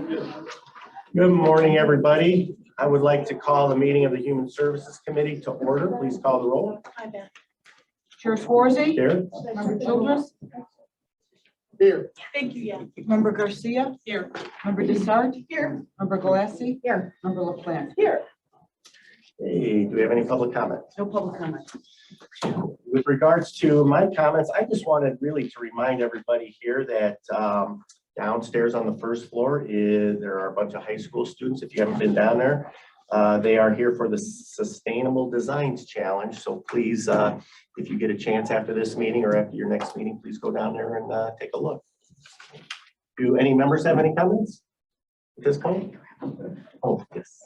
Good morning, everybody. I would like to call the meeting of the Human Services Committee to order. Please call the roll. Chair Swarzy. Here. Member Childress. Here. Thank you, yeah. Member Garcia. Here. Member Desart. Here. Member Galassi. Here. Member LaPlante. Here. Hey, do we have any public comments? No public comment. With regards to my comments, I just wanted really to remind everybody here that downstairs on the first floor there are a bunch of high school students. If you haven't been down there, they are here for the Sustainable Designs Challenge. So please, if you get a chance after this meeting or after your next meeting, please go down there and take a look. Do any members have any comments at this point? Oh, yes.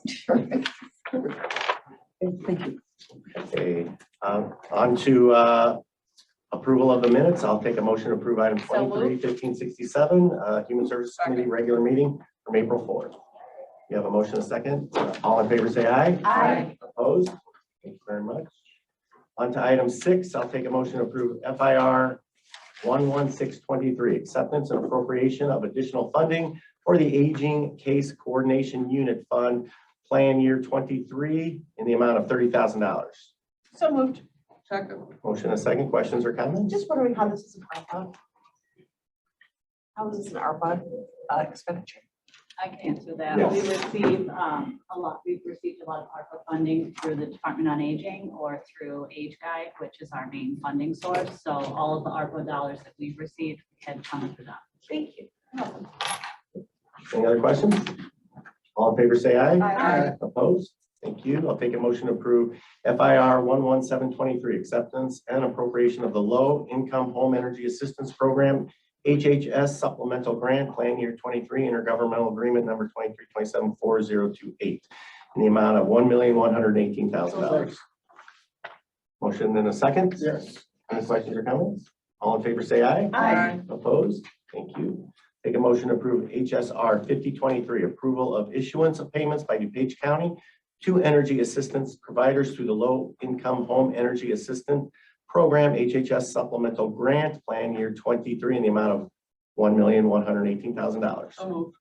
Thank you. Okay, on to approval of the minutes. I'll take a motion to approve item 23-1567, Human Services Committee regular meeting from April 4th. You have a motion, a second. All in favor say aye. Aye. Opposed? Thank you very much. On to item 6, I'll take a motion to approve FIR 11623, acceptance and appropriation of additional funding for the Aging Case Coordination Unit Fund, plan year 23 in the amount of $30,000. So moved. Second. Motion, a second. Questions or comments? Just wondering how this is an ARPA. How is this an ARPA expenditure? I can answer that. Yes. We receive we've received a lot of ARPA funding through the Department on Aging or through Age Guide, which is our main funding source. So all of the ARPA dollars that we've received had come through that. Thank you. Any other questions? All in favor say aye. Aye. Opposed? Thank you. I'll take a motion to approve FIR 11723, acceptance and appropriation of the Low Income Home Energy Assistance Program, HHS Supplemental Grant, Plan Year 23, Intergovernmental Agreement number 23274028, in the amount of $1,118,000. Motion in a second? Yes. Any questions or comments? All in favor say aye. Aye. Opposed? Thank you. Take a motion to approve HSR 5023, approval of issuance of payments by DuPage County to energy assistance providers through the Low Income Home Energy Assistance Program, HHS Supplemental Grant, Plan Year 23, in the amount of $1,118,000. So moved.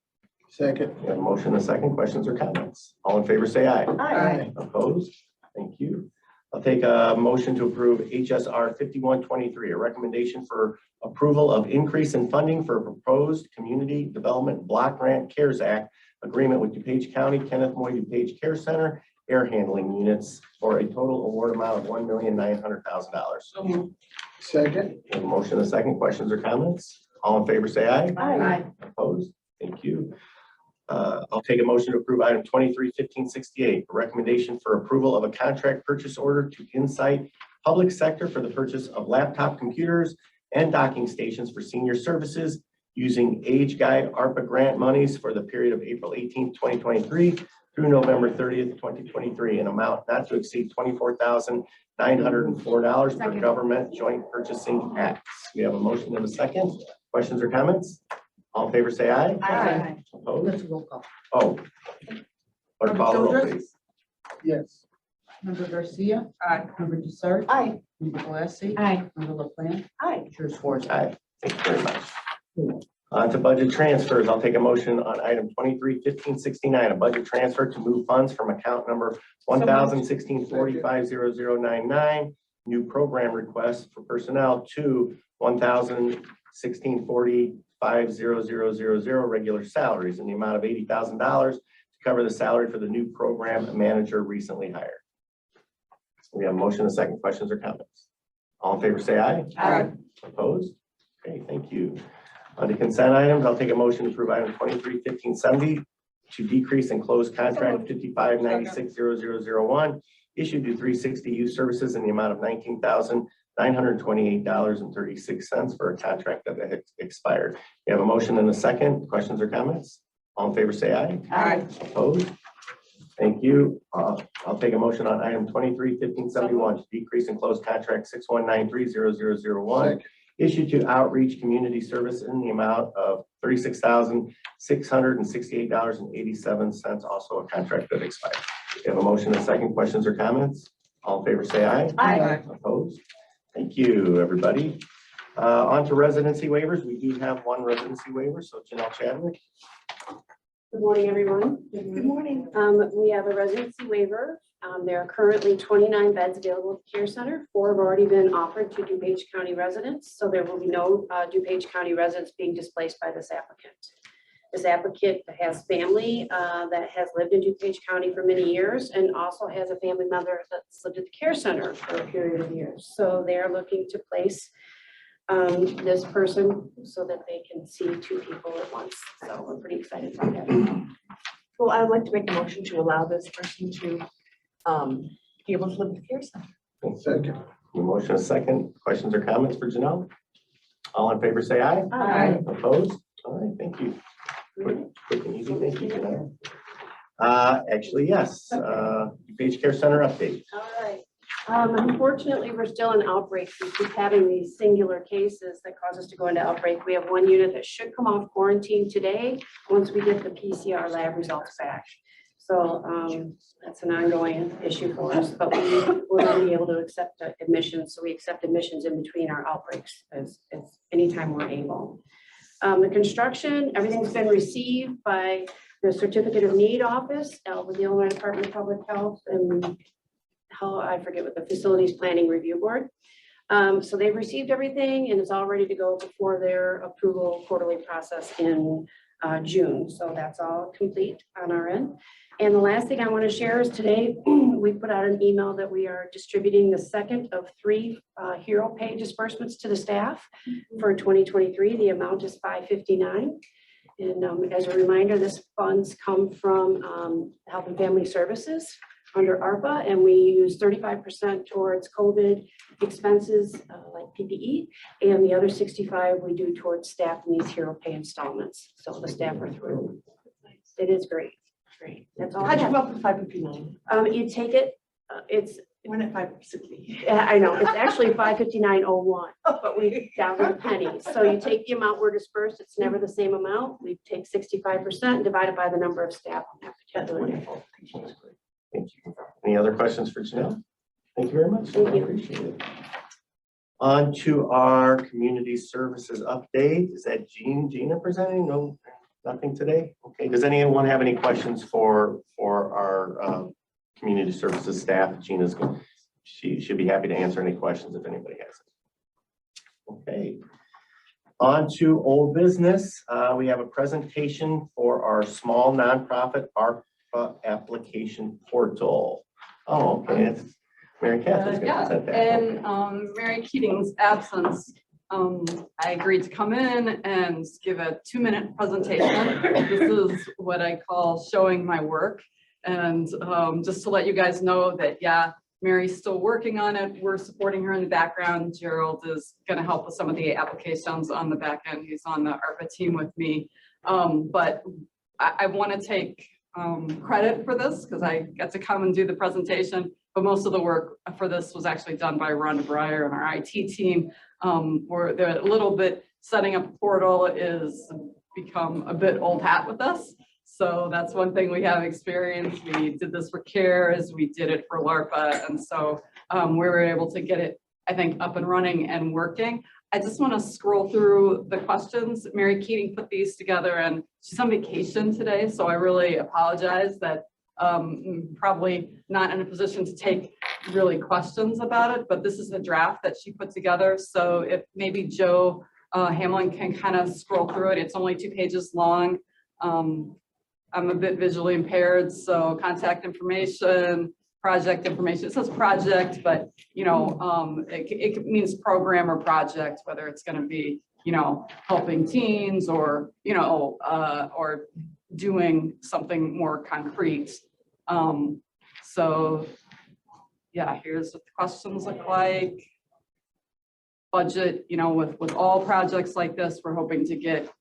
Second. We have a motion and a second. Questions or comments? All in favor say aye. Aye. Opposed? Thank you. I'll take a motion to approve HSR 5123, a recommendation for approval of increase in funding for a proposed Community Development Block Grant CARES Act agreement with DuPage County, Kenneth Moy DuPage Care Center, air handling units for a total award amount of $1,900,000. So moved. Second. A motion and a second. Questions or comments? All in favor say aye. Aye. Opposed? Thank you. I'll take a motion to approve item 23-1568, a recommendation for approval of a contract purchase order to Insight Public Sector for the purchase of laptop computers and docking stations for senior services using Age Guide ARPA grant monies for the period of April 18th, 2023 through November 30th, 2023, an amount not to exceed $24,904 per government joint purchasing acts. We have a motion and a second. Questions or comments? All in favor say aye. Aye. Opposed? That's a roll call. Oh. Clerk, call the roll, Childress? please. Yes. Member Garcia. Aye. Member Desart. Aye. Member Galassi. Aye. Member LaPlante. Aye. Chair Swarzy. Aye. Thank you very much. On to budget transfers. I'll take a motion on item 23-1569, a budget transfer to move funds from account number 1,016.450099, new program request for personnel, to 1,016.450000 regular salaries in the amount of $80,000 to cover the salary for the new program manager recently hired. We have a motion, a second. Questions or comments? All in favor say aye. Aye. Opposed? Okay, thank you. On to consent items, I'll take a motion to approve item 23-1570 to decrease and close contract 55960001 issued to 360 Youth Services in the amount of $19,928.36 for a contract that had expired. We have a motion and a second. Questions or comments? All in favor say aye. Aye. Opposed? Thank you. I'll take a motion on item 23-1571 to decrease and close contract 61930001 issued to Outreach Community Service in the amount of $36,668.87, also a contract that expired. We have a motion and a second. Questions or comments? All in favor say aye. Aye. Opposed? Thank you, everybody. On to residency waivers. We do have one residency waiver, so Janelle Chadwick. Good morning, everyone. Good morning. We have a residency waiver. There are currently 29 beds available at the care center. 4 have already been offered to DuPage County residents, so there will be no DuPage County residents being displaced by this applicant. This applicant has family that has lived in DuPage County for many years and also has a family member that's lived at the care center for a period of years. So they are looking to place this person so that they can see 2 people at once. So we're pretty excited about that. Well, I would like to make a motion to allow this person to be able to live at the care center. Second. The motion is second. Questions or comments for Janelle? All in favor, say aye. Aye. Opposed? All right, thank you. Quick and easy, thank you, Janelle. Actually, yes, DuPage Care Center update. All right. Unfortunately, we're still in outbreak. We keep having these singular cases that cause us to go into outbreak. We have 1 unit that should come off quarantine today once we get the PCR lab results back. So that's an ongoing issue for us, but we're going to be able to accept admissions. So we accept admissions in between our outbreaks as anytime we're able. The construction, everything's been received by the Certificate of Need Office with the Illinois Department of Public Health and I forget what the Facilities Planning Review Board. So they've received everything and it's all ready to go before their approval quarterly process in June. So that's all complete on our end. And the last thing I want to share is today we put out an email that we are distributing the second of 3 hero pay disbursements to the staff for 2023. The amount is $559. And as a reminder, this funds come from Health and Family Services under ARPA, and we use 35% towards COVID expenses like PPE, and the other 65 we do towards staff in these hero pay installments. So the staff are through. It is great. Great. That's all. How'd you come up with 559? You take it. It's. When at 560? I know it's actually 559.01, but we down to the pennies. So you take the amount we're dispersed. It's never the same amount. We take 65% divided by the number of staff on that That's particular. wonderful. Thank you. Any other questions for Janelle? Thank you very much. Thank you. Appreciate it. On to our community services update. Is that Gina presenting? No, nothing today. Okay. Does anyone have any questions for our community services staff? She should be happy to answer any questions if anybody has it. Okay. On to old business. We have a presentation for our small nonprofit ARPA application portal. Oh, okay. It's Mary Catherine's going to present that. In Mary Keating's absence, I agreed to come in and give a 2-minute presentation. This is what I call showing my work. And just to let you guys know that, yeah, Mary's still working on it. We're supporting her in the background. Gerald is going to help with some of the applications on the back end. He's on the ARPA team with me. But I want to take credit for this because I got to come and do the presentation. But most of the work for this was actually done by Rhonda Breyer and our IT team. Where they're a little bit setting up a portal is become a bit old hat with us. So that's one thing we have experience. We did this for CARES, we did it for LARPA, and so we were able to get it, I think, up and running and working. I just want to scroll through the questions. Mary Keating put these together and she's on vacation today, so I really apologize that probably not in a position to take really questions about it, but this is the draft that she put together. So if maybe Joe Hamlin can kind of scroll through it, it's only 2 pages long. I'm a bit visually impaired, so contact information, project information. It says project, but you know, it means program or project, whether it's going to be, you know, helping teens or, you know, or doing something more concrete. So yeah, here's what the questions look like. Budget, you know, with all projects like this, we're hoping to get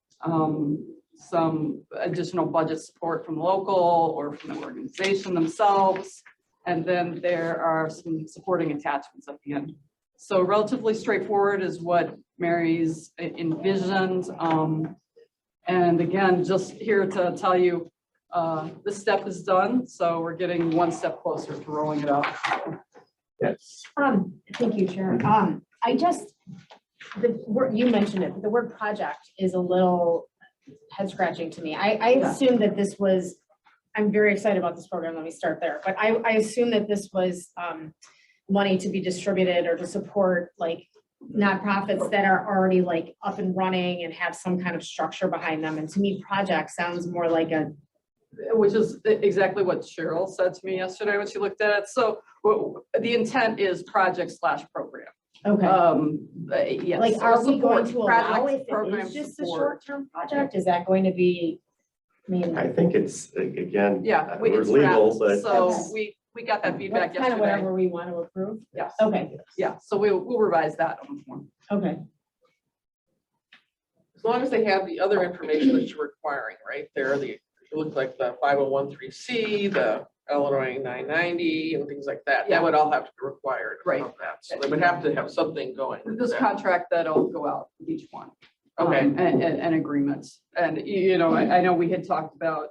some additional budget support from local or from the organization themselves. And then there are some supporting attachments at the end. So relatively straightforward is what Mary's envisioned. And again, just here to tell you, this step is done. So we're getting 1 step closer to rolling it out. Yes. Thank you, Chair. The word, you mentioned it, but the word project is a little head scratching to me. I assumed that this was, I'm very excited about this program. Let me start there. But I assume that this was money to be distributed or to support like nonprofits that are already like up and running and have some kind of structure behind them. And to me, project sounds more like a, Which is exactly what Cheryl said to me yesterday when she looked at it. So the intent is project / program. okay. Yes. Like, so are we going support, to allow project, if it program is just a support. short-term project? Is that going to be, I mean, I think it's, again, Yeah, we're it's legal, wrapped. but So we got that feedback that's kind of yesterday. whatever we want to approve? Yes. Okay, Yeah, so we'll revise that on the form. okay. As long as they have the other information that you're requiring, right there, it looks like the 5013C, the Illinois 990 and things like that. Yeah. That would all have to be required Right. of that. So they would have to have something going. with This that. contract that'll go out with each one. Okay. And agreements. And, you know, I know we had talked about,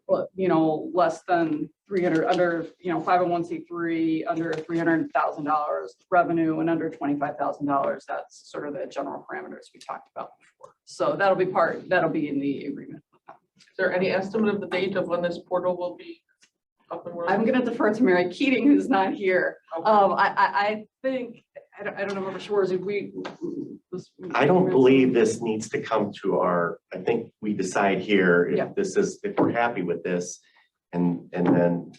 well, you know, less than 300, under, you know, 501c3, under $300,000 revenue and under $25,000. That's sort of the general parameters we talked about before. So that'll be in the agreement. Is there any estimate of the date of when this portal will be up and running? I'm gonna defer to Mary Keating, who's not here. I think, I don't know for sure, if I don't believe this needs to come to our, I think we decide here Yeah. if this is, if we're happy with this. And then,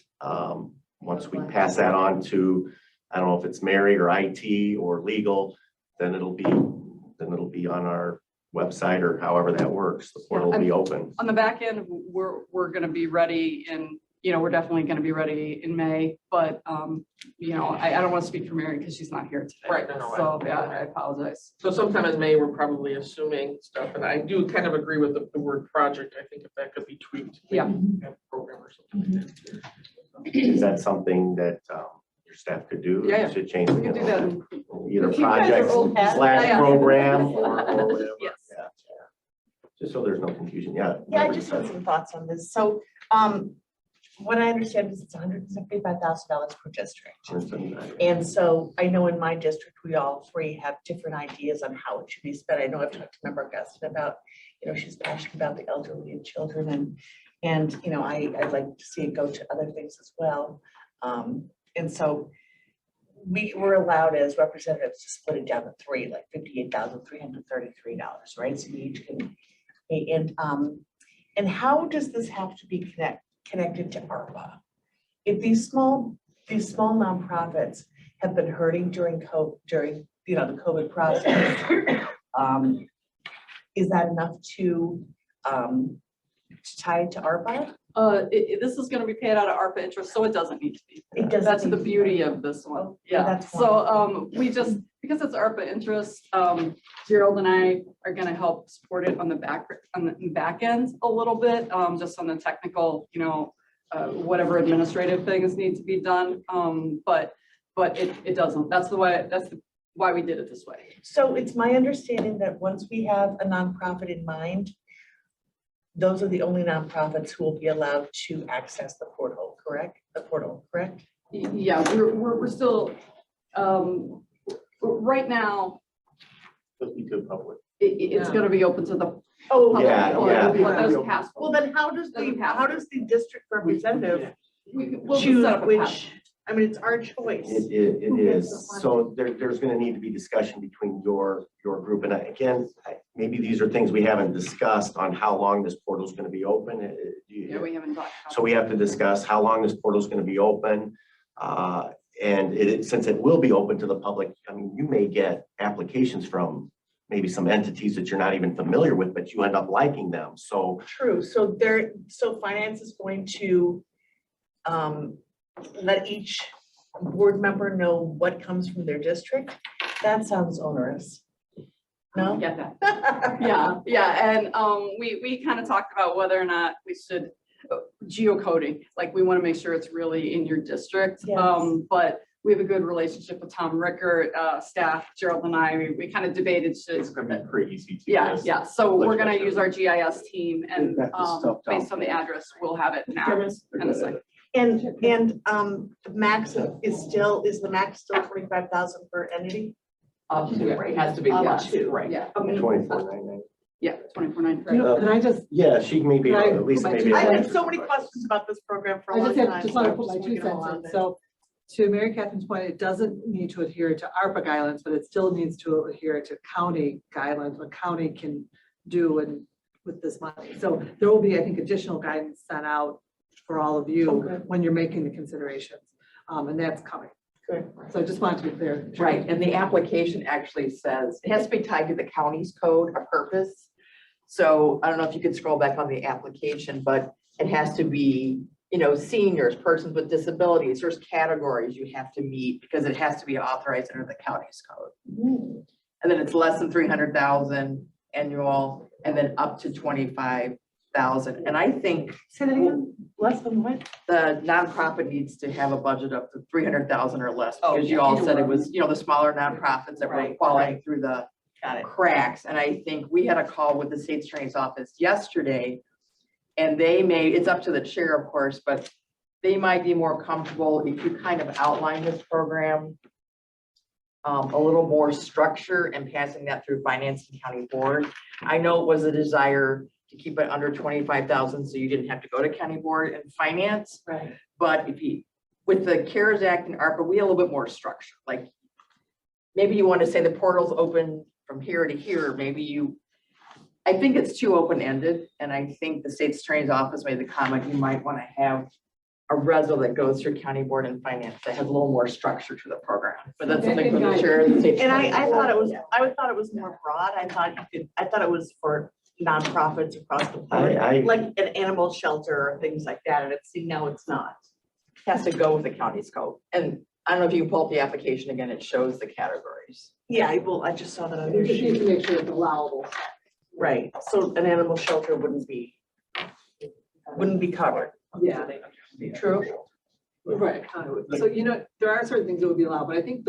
once we pass that on to, I don't know if it's Mary or IT or legal, then it'll be on our website or however that works. The portal will be open. On the back end, we're gonna be ready in, you know, we're definitely gonna be ready in May, but, you know, I don't wanna speak for Mary because she's not here today. Right, no, So, yeah, I apologize. So sometime in May, we're probably assuming stuff, and I do kind of agree with the word project. I think if that could be tweaked. maybe Yeah. have a program or something like that. Is that something that, your staff could do? Yeah, yeah. Should change. We can do that. Either If you guys are project old hats, / yeah. program or whatever. Yes. Yeah. Just so there's no confusion, yeah. Yeah, I just have some thoughts on this. So, what I understand is it's $175,000 per district. And so I know in my district, we all three have different ideas on how it should be spent. I know I've talked to Member Augustine about, you know, she's passionate about the elderly and children and, you know, I'd like to see it go to other things as well. And so we were allowed as representatives to split it down to three, like $58,333, right? So we each can, and how does this have to be connected to ARPA? If these small nonprofits have been hurting during the COVID process, is that enough to tie it to ARPA? This is gonna be paid out of ARPA interest, so it doesn't need to be. It doesn't That's need the to be. beauty of this one. Oh, Yeah, that's so, we just, because it's ARPA interest, Gerald and I are gonna help support it on the back end a little bit, just on the technical, you know, whatever administrative things need to be done. But it doesn't. That's why we did it this way. So it's my understanding that once we have a nonprofit in mind, those are the only nonprofits who will be allowed to access the portal, correct? Yeah, we're still, right now, It'll be good public. it's gonna be open to the. Oh, public, Yeah, or yeah. those pass- well, then how does the district representative we'll choose set up a pass. which, I mean, it's our choice. It is. So there's gonna need to be discussion between your group and again, maybe these are things we haven't discussed on how long this portal is gonna be open. Yeah, we haven't talked about. So we have to discuss how long this portal is gonna be open. And since it will be open to the public, I mean, you may get applications from maybe some entities that you're not even familiar with, but you end up liking them. So True, so finance is going to let each board member know what comes from their district. That sounds onerous. No? Get that. Yeah, and we kind of talked about whether or not we should geocoding, like we want to make sure it's really in your district. Yes. But we have a good relationship with Tom Ricker, staff, Gerald and I, we kind of debated. it's gonna be pretty easy to. Yeah, so we're gonna use our GIS team and Got this stuff down. based on the address, we'll have it now. in a second. And the max is the max still 25,000 per entity? Up to, it has to be, Up yeah, to, right, yeah. 2499. Yeah, 24.9. You know, can I just, Yeah, she may be, Can I at least put my maybe. two I've cents? had so many questions about this program for a I long just time. have, just want to so put my I'm 2 moving cents along in. then. So to Mary Catherine's point, it doesn't need to adhere to ARPA guidelines, but it still needs to adhere to county guidelines, what county can do and with this money. So there will be, I think, additional guidance sent out for all of you Okay. when you're making the considerations. And that's coming. Good. So I just wanted to be clear. Right, and the application actually says, it has to be tied to the county's code of purpose. So I don't know if you could scroll back on the application, but it has to be, you know, seniors, persons with disabilities, there's categories you have to meet because it has to be authorized under the county's code. And then it's less than 300,000 annual and then up to 25,000. And I think Say that again, less than what? the nonprofit needs to have a budget up to 300,000 or less, Oh, because you yeah, all either said it one. was, you know, the smaller nonprofits that were Right, falling right. through the Got it. cracks. And I think we had a call with the state attorney's office yesterday. And they may, it's up to the chair, of course, but they might be more comfortable if you kind of outline this program a little more structure and passing that through finance and county board. I know it was a desire to keep it under 25,000, so you didn't have to go to county board and finance. Right. But if you, with the CARES Act and ARPA, we have a little bit more structure. Like maybe you want to say the portal's open from here to here. Maybe you, I think it's too open-ended. And I think the state's attorney's office made the comment, you might want to have a resol that goes through county board and finance that has a little more structure to the program. But that's something for the chair of the state. And I thought it was, I thought it was more broad. I thought it was for nonprofits across the board, like an animal shelter or things like that. And it's, no, it's not. Has to go with the county's code. And I don't know if you can pull up the application again, it shows the categories. Yeah, I just saw that on You your just need sheet. to make sure it's allowable. Right, so an animal shelter wouldn't be covered. Yeah. True. Right. So, you know, there are certain things that would be allowed, but I think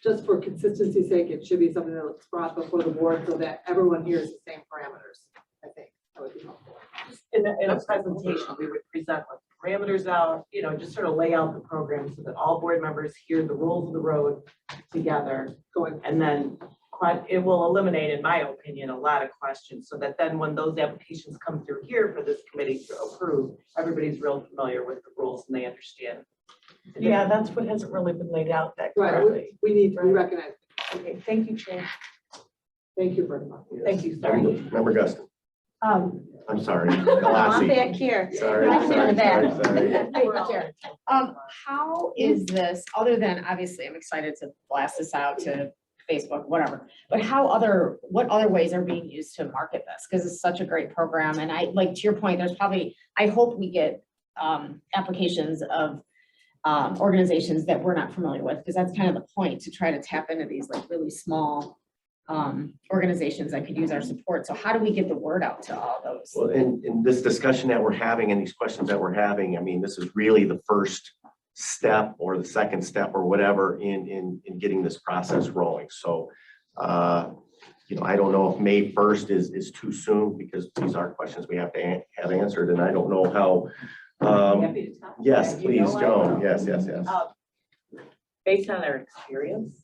just for consistency's sake, it should be something that's brought before the board so that everyone hears the same parameters. I think that would be helpful. In a presentation, we would present what the parameters are, you know, just sort of lay out the program so that all board members hear the rules of the road together. And then it will eliminate, in my opinion, a lot of questions so that then when those applications come through here for this committee to approve, everybody's real familiar with the rules and they understand. Yeah, that's what hasn't really been laid out that Right, correctly. we recognize. Okay, thank you, Chair. Thank you very much. Thank you, sorry. Member Guston. I'm sorry. I'm Galassi. back here. Sorry, I'm sorry, in the back. sorry. How is this, other than, obviously, I'm excited to blast this out to Facebook, whatever, but what other ways are being used to market this? Because it's such a great program, and I, like, to your point, there's probably, I hope we get applications of organizations that we're not familiar with, because that's kind of the point, to try to tap into these like really small organizations that could use our support. So how do we get the word out to all those? Well, in this discussion that we're having and these questions that we're having, I mean, this is really the first step or the second step or whatever in getting this process rolling. So, you know, I don't know if May 1st is too soon, because these are questions we have to have answered, and I don't know how. Happy to talk. Yes, Yeah, you please, know, Joan. Yes. Based on our experience,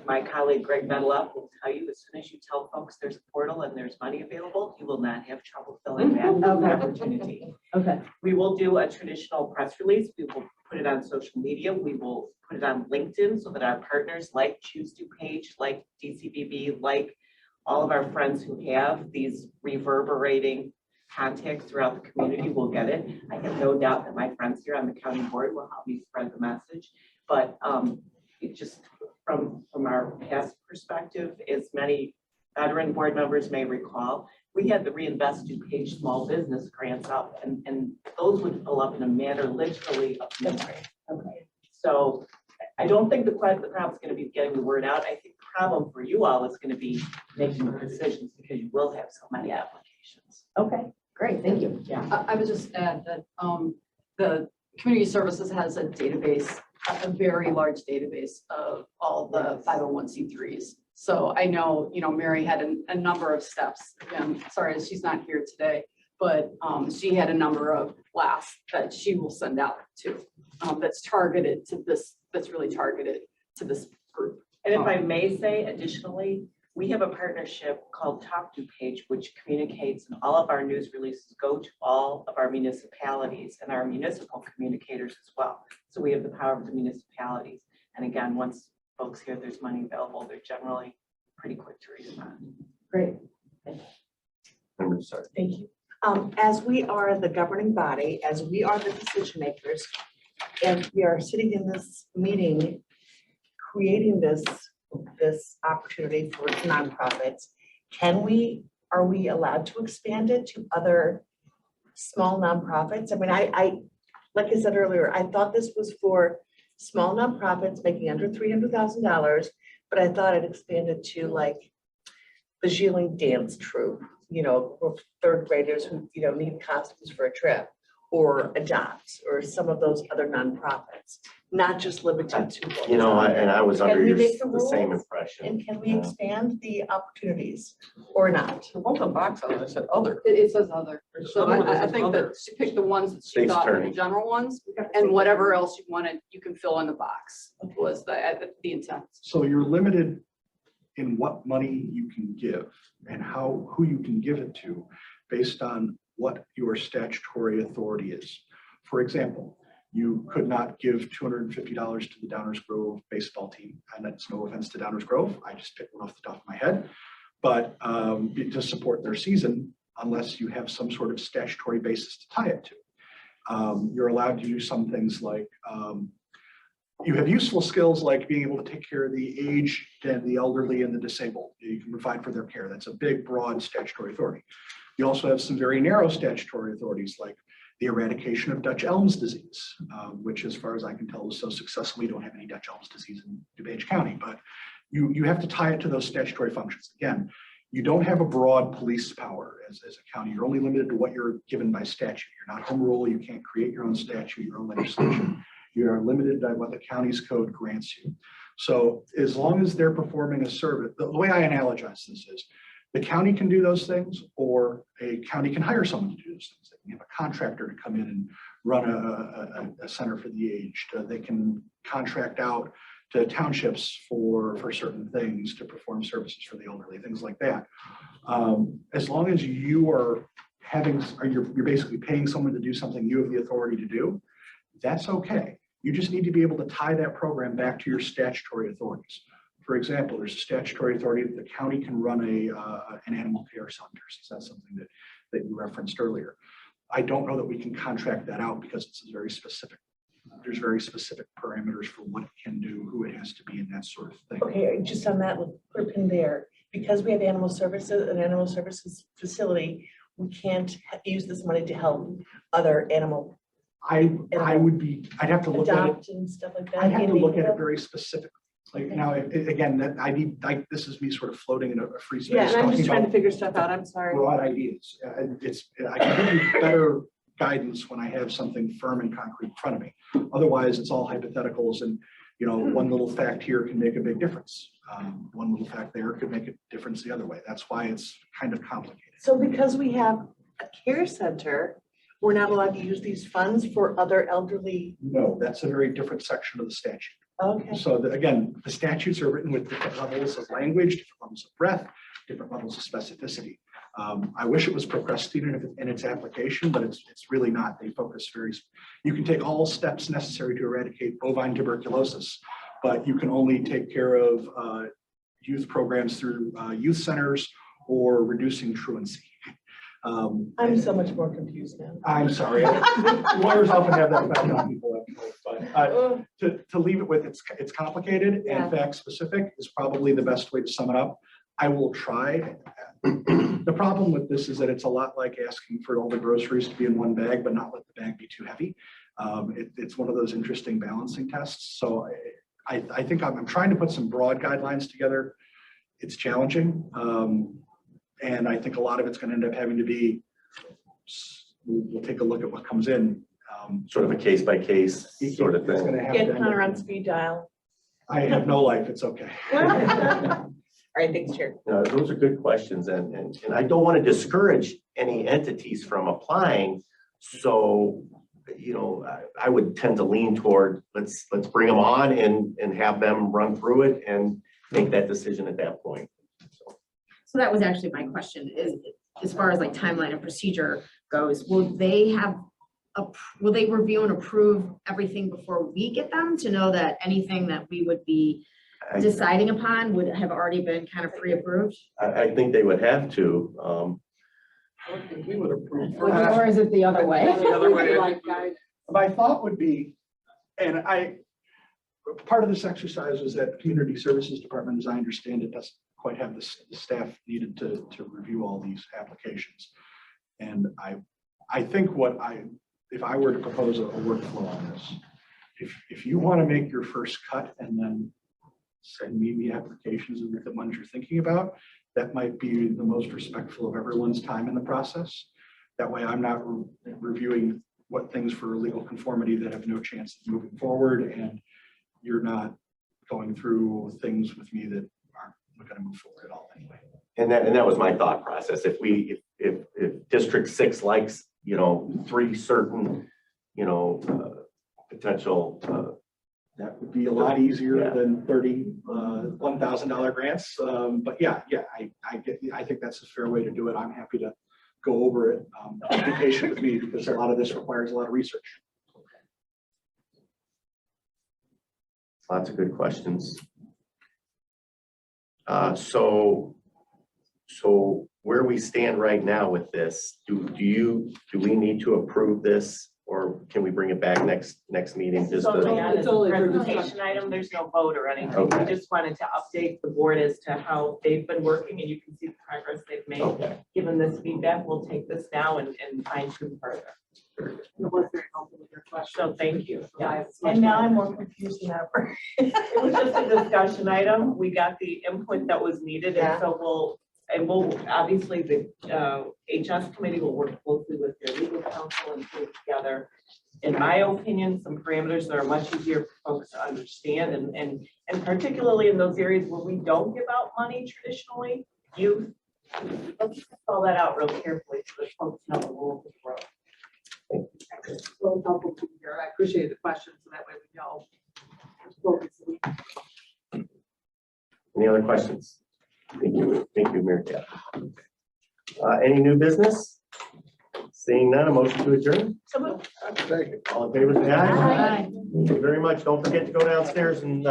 my colleague Greg Medloff will tell you, as soon as you tell folks there's a portal and there's money available, you will not have trouble filling that opportunity. Okay. We will do a traditional press release. We will put it on social media. We will put it on LinkedIn so that our partners like Choose DuPage, like DCBB, like all of our friends who have these reverberating contacts throughout the community will get it. I have no doubt that my friends here on the county board will help me spread the message. But it just from our past perspective, as many veteran board members may recall, we had the Reinvest DuPage small business grants up, and those would fill up in a matter literally of minutes. Okay. So I don't think the problem is going to be getting the word out. I think the problem for you all is going to be making the decisions, because you will have so many applications. Okay, great, thank you. Yeah. I would just add that the community services has a database, a very large database of all the 501c3s. So I know, you know, Mary had a number of steps. Again, sorry, she's not here today, but she had a number of blasts that she will send out to, that's targeted to this, that's really targeted to this group. And if I may say additionally, we have a partnership called Talk DuPage, which communicates, and all of our news releases go to all of our municipalities and our municipal communicators as well. So we have the power of the municipalities. And again, once folks hear there's money available, they're generally pretty quick to respond. Great, Sorry. thank you. As we are the governing body, as we are the decision makers, and we are sitting in this meeting, creating this opportunity for nonprofits, are we allowed to expand it to other small nonprofits? I mean, I like I said earlier, I thought this was for small nonprofits making under $300,000, but I thought it expanded to like the Gilling dance troupe, you know, for third graders who, you know, need costumes for a trip, or Adopt, or some of those other nonprofits, not just limited to. You know, and I was Can under we your, make the the same rules? impression. And can we expand the opportunities or not? There wasn't a box on it, it said other. It says other. There's So another one that I says think other. that she picked the ones that she State's thought were the turning. general ones, and whatever else you wanted, you can fill in the box, was the intent. So you're limited in what money you can give and who you can give it to based on what your statutory authority is. For example, you could not give $250 to the Downers Grove baseball team, and that's no offense to Downers Grove, I just picked one off the top of my head, but to support their season, unless you have some sort of statutory basis to tie it to. You're allowed to do some things like you have useful skills like being able to take care of the aged and the elderly and the disabled. You can provide for their care. That's a big, broad statutory authority. You also have some very narrow statutory authorities like the eradication of Dutch elms disease, which as far as I can tell was so successful, we don't have any Dutch elms disease in DuPage County, but you have to tie it to those statutory functions. Again, you don't have a broad police power as a county. You're only limited to what you're given by statute. You're not home rule. You can't create your own statute, your own legislation. You are limited by what the county's code grants you. So as long as they're performing a service, the way I analogize this is the county can do those things, or a county can hire someone to do those things. They can have a contractor to come in and run a center for the aged. They can contract out to townships for certain things to perform services for the elderly, things like that. As long as you are you're basically paying someone to do something you have the authority to do, that's okay. You just need to be able to tie that program back to your statutory authorities. For example, there's a statutory authority that the county can run an animal care center, since that's something that you referenced earlier. I don't know that we can contract that out because it's very specific. There's very specific parameters for what it can do, who it has to be, and that sort of thing. Okay, just on that, put a pin there. Because we have an animal services facility, we can't use this money to help other animal I'd have to look at it. adopt and stuff like that. I'd have to look at it very specifically. Like now, again, that this is me sort of floating in a free space. Yeah, and I'm talking just trying to about figure stuff out. I'm sorry. broad ideas. I can give you better guidance when I have something firm and concrete in front of me. Otherwise, it's all hypotheticals, and one little fact here can make a big difference. One little fact there could make a difference the other way. That's why it's kind of complicated. So because we have a care center, we're not allowed to use these funds for other elderly. No, that's a very different section of the statute. Okay. So again, the statutes are written with different levels of language, different levels of breadth, different levels of specificity. I wish it was procrastinated in its application, but it's really not. They focus you can take all steps necessary to eradicate bovine tuberculosis, but you can only take care of youth programs through youth centers or reducing truancy. I'm so much more confused now. I'm sorry. Lawyers often have that effect on people. But to leave it with it's complicated and fact specific is probably the best way to sum it up. I will try. The problem with this is that it's a lot like asking for all the groceries to be in one bag, but not let the bag be too heavy. It's one of those interesting balancing tests. So I think I'm trying to put some broad guidelines together. It's challenging. And I think a lot of it's going to end up having to be, we'll take a look at what comes in. Sort of a case by case sort of It's thing. gonna have Get to end Connor up- on speed dial. I have no life, it's okay. All right, thanks, Chair. No, those are good questions, and I don't want to discourage any entities from applying. So, I would tend to lean toward let's bring them on and have them run through it and make that decision at that point. So that was actually my question is, as far as like timeline and procedure goes, will they review and approve everything before we get them to know that anything that we would be deciding upon would have already been kind of pre-approved? I think they would have to. I don't think we would approve. Or is it the other way? The other way. My thought would be, and part of this exercise is that the Community Services Department, as I understand it, doesn't quite have the staff needed to review all these applications. And I think if I were to propose a workflow on this, if you want to make your first cut and then send me the applications of the ones you're thinking about, that might be the most respectful of everyone's time in the process. That way I'm not reviewing what things for legal conformity that have no chance of moving forward, and you're not going through things with me that aren't going to move forward at all anyway. And that was my thought process. If District 6 likes, 3 certain, potential, That would be a lot easier Yeah. than $1,000 grants. But yeah, I think that's a fair way to do it. I'm happy to go over it. Be patient with me because a lot of this requires a lot of research. lots of good questions. So where we stand right now with this, do we need to approve this, or can we bring it back next meeting? Just So to- yeah, It's it's a only for presentation discussion. item, there's no vote or anything. Okay. We just wanted to update the board as to how they've been working, and you can see the progress they've made. Okay. Given this feedback, we'll take this now and fine tune further. It was very helpful with your question. So thank you. Yeah. And now I'm more confused than ever. It was just a discussion item. We got the input that was needed, and so we'll obviously the HS committee will work closely with your legal counsel and put together, in my opinion, some parameters that are much easier for folks to understand, and particularly in those areas where we don't give out money traditionally, let's spell that out real carefully so that folks know the rules of the road. Well, it's helpful to hear. I appreciate the question, so that way we know. Any other questions? Thank you, Mary Beth. Any new business? Seeing none, a motion to adjourn? So moved. All in favor, say aye. Aye. Thank you very much. Don't forget to go downstairs and